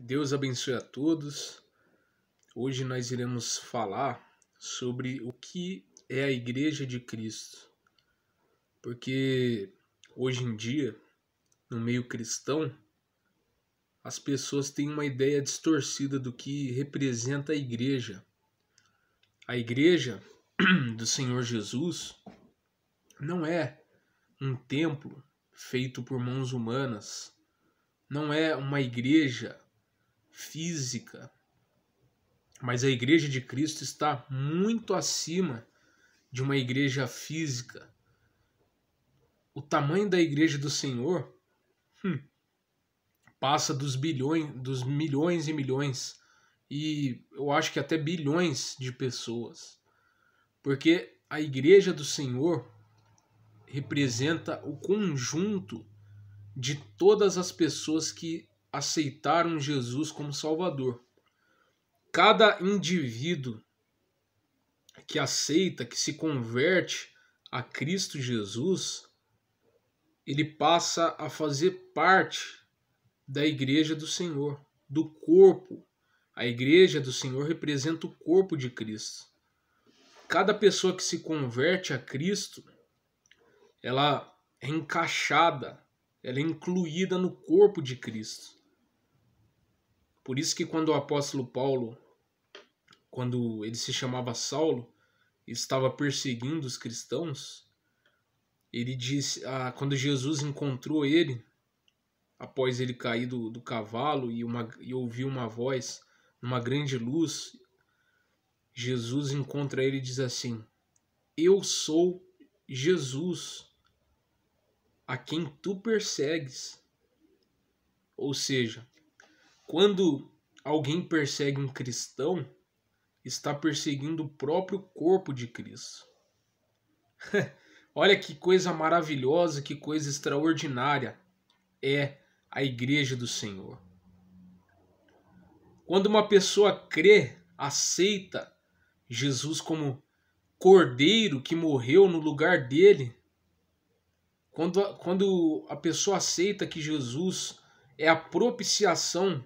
Deus abençoe a todos. Hoje nós iremos falar sobre o que é a Igreja de Cristo. Porque hoje em dia, no meio cristão, as pessoas têm uma ideia distorcida do que representa a Igreja. A Igreja do Senhor Jesus não é um templo feito por mãos humanas, não é uma igreja física, mas a Igreja de Cristo está muito acima de uma igreja física. O tamanho da Igreja do Senhor passa dos milhões e milhões, e eu acho que até bilhões de pessoas, porque a Igreja do Senhor representa o conjunto de todas as pessoas que aceitaram Jesus como Salvador. Cada indivíduo que aceita, que se converte a Cristo Jesus, ele passa a fazer parte da Igreja do Senhor, do corpo. A Igreja do Senhor representa o corpo de Cristo. Cada pessoa que se converte a Cristo, ela é encaixada, ela é incluída no corpo de Cristo. Por isso que quando o apóstolo Paulo, quando ele se chamava Saulo, estava perseguindo os cristãos, ele disse, quando Jesus encontrou ele, após ele cair do cavalo e ouvir uma voz, numa grande luz, Jesus encontra ele e diz assim: eu sou Jesus, a quem tu persegues. Ou seja, quando alguém persegue um cristão, está perseguindo o próprio corpo de Cristo. Olha que coisa maravilhosa, que coisa extraordinária é a Igreja do Senhor. Quando uma pessoa crê, aceita Jesus como Cordeiro que morreu no lugar dele, quando a pessoa aceita que Jesus é a propiciação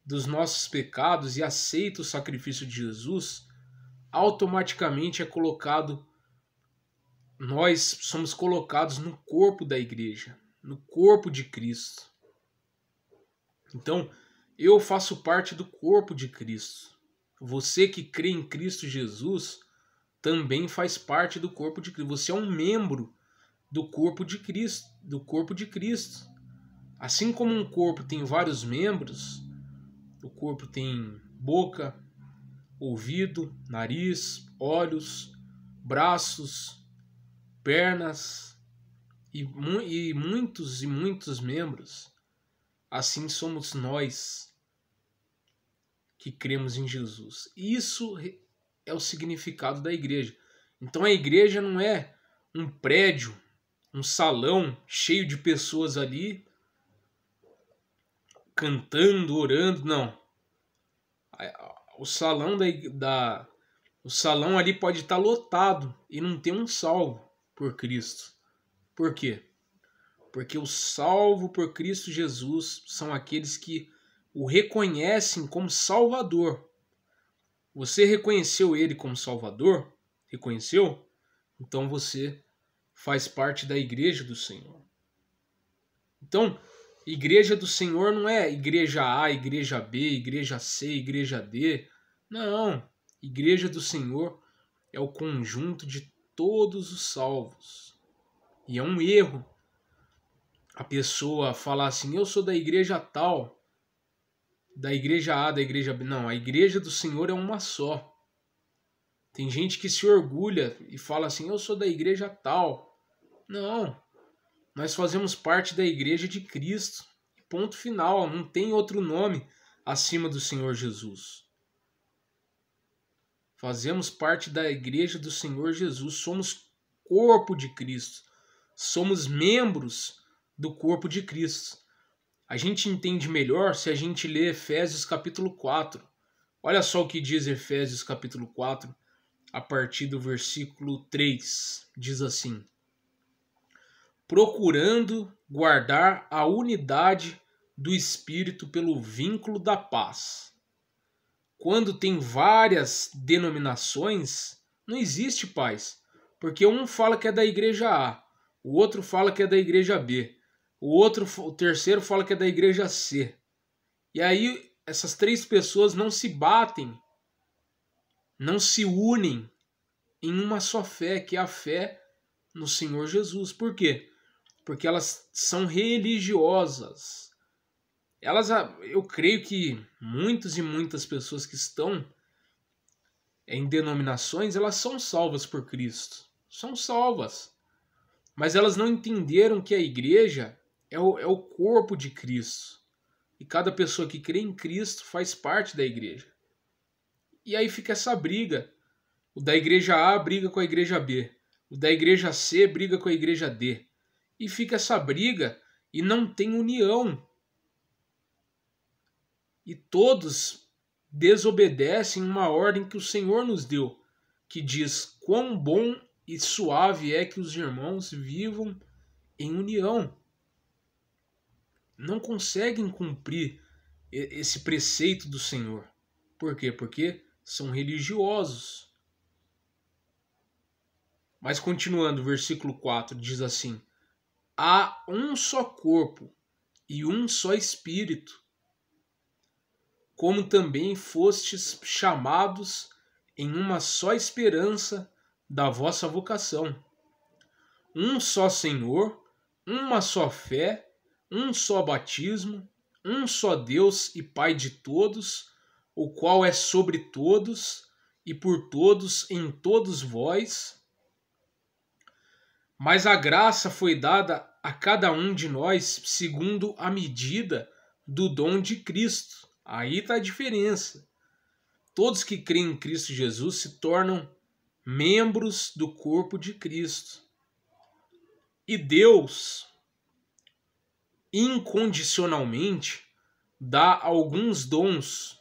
dos nossos pecados e aceita o sacrifício de Jesus, automaticamente nós somos colocados no corpo da igreja, no corpo de Cristo. Então, eu faço parte do corpo de Cristo. Você que crê em Cristo Jesus também faz parte do corpo de Cristo. Você é um membro do corpo de Cristo, Assim como um corpo tem vários membros, o corpo tem boca, ouvido, nariz, olhos, braços, pernas e muitos membros. Assim somos nós que cremos em Jesus. Isso é o significado da igreja. Então a igreja não é um prédio, um salão cheio de pessoas ali cantando, orando, não. O salão o salão ali pode estar lotado e não ter um salvo por Cristo. Por quê? Porque o salvo por Cristo Jesus são aqueles que o reconhecem como Salvador. Você reconheceu ele como Salvador? Reconheceu? Então você faz parte da Igreja do Senhor. Então, Igreja do Senhor não é Igreja A, Igreja B, Igreja C, Igreja D. Não. Igreja do Senhor é o conjunto de todos os salvos. E é um erro a pessoa falar assim: eu sou da igreja tal, da igreja A, da igreja B. Não, a Igreja do Senhor é uma só. Tem gente que se orgulha e fala assim: eu sou da igreja tal. Não. Nós fazemos parte da Igreja de Cristo. Ponto final. Não tem outro nome acima do Senhor Jesus. Fazemos parte da Igreja do Senhor Jesus. Somos corpo de Cristo. Somos membros do corpo de Cristo. A gente entende melhor se a gente lê Efésios capítulo 4. Olha só o que diz Efésios capítulo 4, a partir do versículo 3. Diz assim: procurando guardar a unidade do Espírito pelo vínculo da paz. Quando tem várias denominações, não existe paz, porque um fala que é da igreja A, o outro fala que é da igreja B, o terceiro fala que é da igreja C. E aí essas três pessoas não se batem, não se unem em uma só fé, que é a fé no Senhor Jesus. Por quê? Porque elas são religiosas. Eu creio que muitos e muitas pessoas que estão em denominações, elas são salvas por Cristo. São salvas. Mas elas não entenderam que a igreja é o corpo de Cristo. E cada pessoa que crê em Cristo faz parte da igreja. E aí fica essa briga. O da igreja A briga com a igreja B. O da igreja C briga com a igreja D. E fica essa briga e não tem união. E todos desobedecem uma ordem que o Senhor nos deu, que diz quão bom e suave é que os irmãos vivam em união. Não conseguem cumprir esse preceito do Senhor. Por quê? Porque são religiosos. Mas continuando, o versículo 4 diz assim: há um só corpo e um só espírito, como também fostes chamados em uma só esperança da vossa vocação. Um só Senhor, uma só fé, um só batismo, um só Deus e Pai de todos, o qual é sobre todos e por todos em todos vós. Mas a graça foi dada a cada um de nós segundo a medida do dom de Cristo. Aí está a diferença. Todos que creem em Cristo Jesus se tornam membros do corpo de Cristo. E Deus, incondicionalmente, dá alguns dons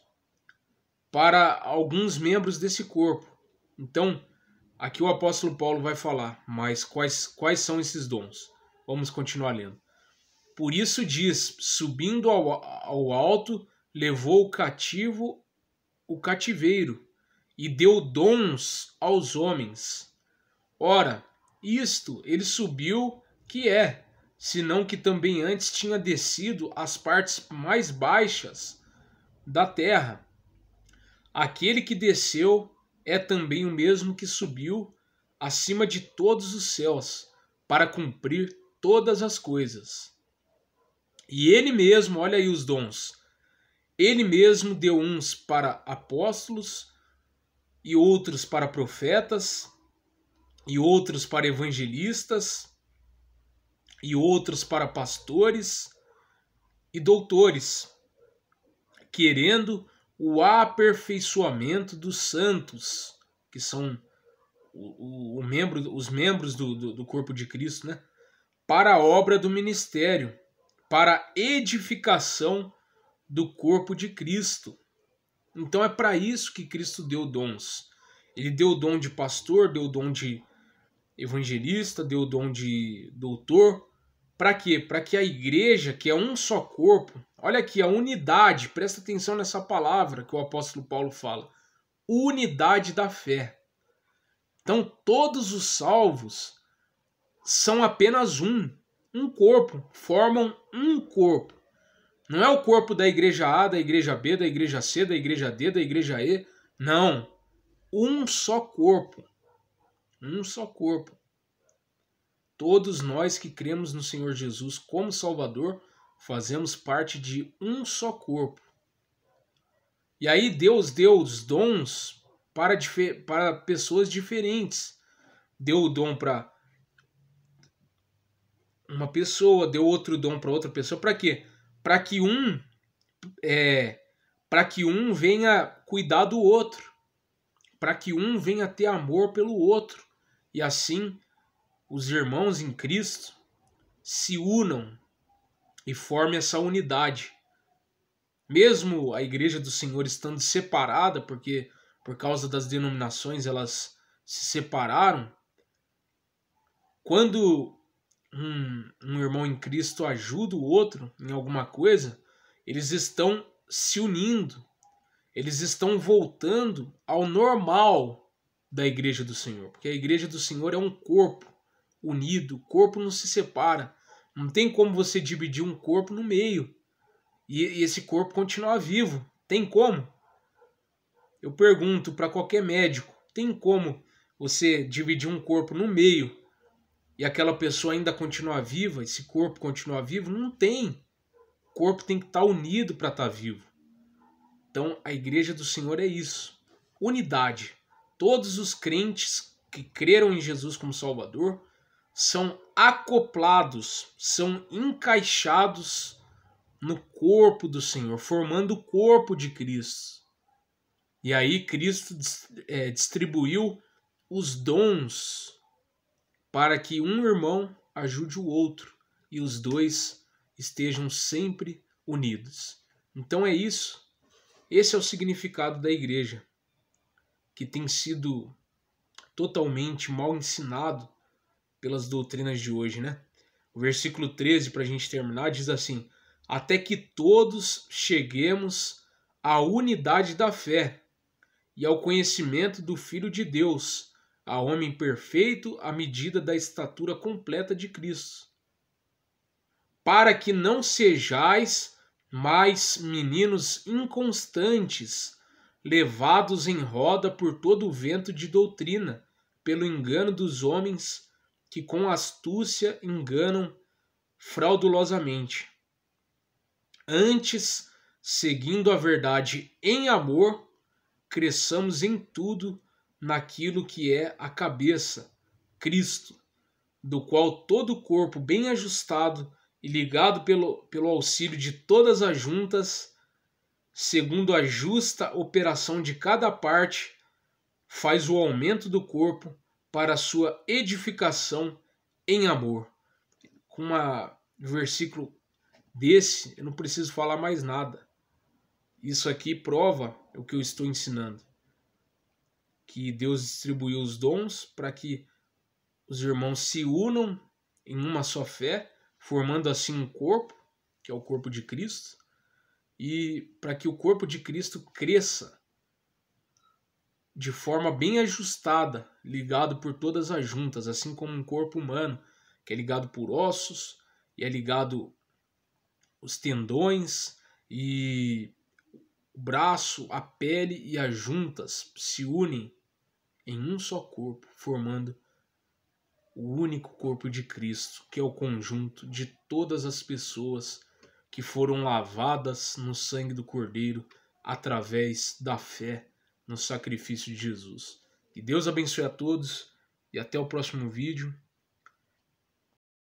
para alguns membros desse corpo. Então, aqui o apóstolo Paulo vai falar, mas quais são esses dons? Vamos continuar lendo. Por isso diz, subindo ao alto, levou o cativo o cativeiro e deu dons aos homens. Ora, isto ele subiu que é, senão que também antes tinha descido às partes mais baixas da terra. Aquele que desceu é também o mesmo que subiu acima de todos os céus, para cumprir todas as coisas. E ele mesmo, olha aí os dons, ele mesmo deu uns para apóstolos, e outros para profetas, e outros para evangelistas, e outros para pastores e doutores, querendo o aperfeiçoamento dos santos, que são os membros do corpo de Cristo, né? Para a obra do ministério, para a edificação do corpo de Cristo. Então é para isso que Cristo deu dons. Ele deu o dom de pastor, deu o dom de evangelista, deu o dom de doutor. Para quê? Para que a igreja, que é um só corpo, olha aqui, a unidade, presta atenção nessa palavra que o apóstolo Paulo fala, unidade da fé. Então todos os salvos são apenas um corpo, formam um corpo. Não é o corpo da igreja A, da igreja B, da igreja C, da igreja D, da igreja E. Não. Um só corpo. Um só corpo. Todos nós que cremos no Senhor Jesus como Salvador, fazemos parte de um só corpo. E aí Deus deu os dons para pessoas diferentes. Deu o dom para uma pessoa, deu outro dom para outra pessoa. Para quê? Para que um venha cuidar do outro, para que um venha ter amor pelo outro, e assim os irmãos em Cristo se unam e formem essa unidade. Mesmo a igreja do Senhor estando separada, porque por causa das denominações elas se separaram, quando um irmão em Cristo ajuda o outro em alguma coisa, eles estão se unindo, eles estão voltando ao normal da igreja do Senhor, porque a igreja do Senhor é um corpo unido, o corpo não se separa, não tem como você dividir um corpo no meio e esse corpo continuar vivo, tem como? Eu pergunto para qualquer médico, tem como você dividir um corpo no meio e aquela pessoa ainda continuar viva, esse corpo continuar vivo? Não tem. O corpo tem que estar unido para estar vivo. Então a igreja do Senhor é isso. Unidade. Todos os crentes que creram em Jesus como Salvador são acoplados, são encaixados no corpo do Senhor, formando o corpo de Cristo. E aí Cristo distribuiu os dons para que um irmão ajude o outro e os dois estejam sempre unidos. Então é isso. Esse é o significado da igreja, que tem sido totalmente mal ensinado pelas doutrinas de hoje, né? O versículo 13, para a gente terminar, diz assim: até que todos cheguemos à unidade da fé e ao conhecimento do Filho de Deus, a homem perfeito à medida da estatura completa de Cristo. Para que não sejais mais meninos inconstantes, levados em roda por todo o vento de doutrina, pelo engano dos homens que com astúcia enganam fraudulosamente. Antes, seguindo a verdade em amor, cresçamos em tudo naquilo que é a cabeça, Cristo, do qual todo o corpo bem ajustado e ligado pelo auxílio de todas as juntas, segundo a justa operação de cada parte, faz o aumento do corpo para a sua edificação em amor. Com um versículo desse, eu não preciso falar mais nada. Isso aqui prova o que eu estou ensinando. Que Deus distribuiu os dons para que os irmãos se unam em uma só fé, formando assim um corpo, que é o corpo de Cristo, e para que o corpo de Cristo cresça de forma bem ajustada, ligado por todas as juntas, assim como um corpo humano, que é ligado por ossos, e é ligado os tendões, e o braço, a pele e as juntas se unem em um só corpo, formando o único corpo de Cristo, que é o conjunto de todas as pessoas que foram lavadas no sangue do Cordeiro através da fé no sacrifício de Jesus. Que Deus abençoe a todos e até o próximo vídeo.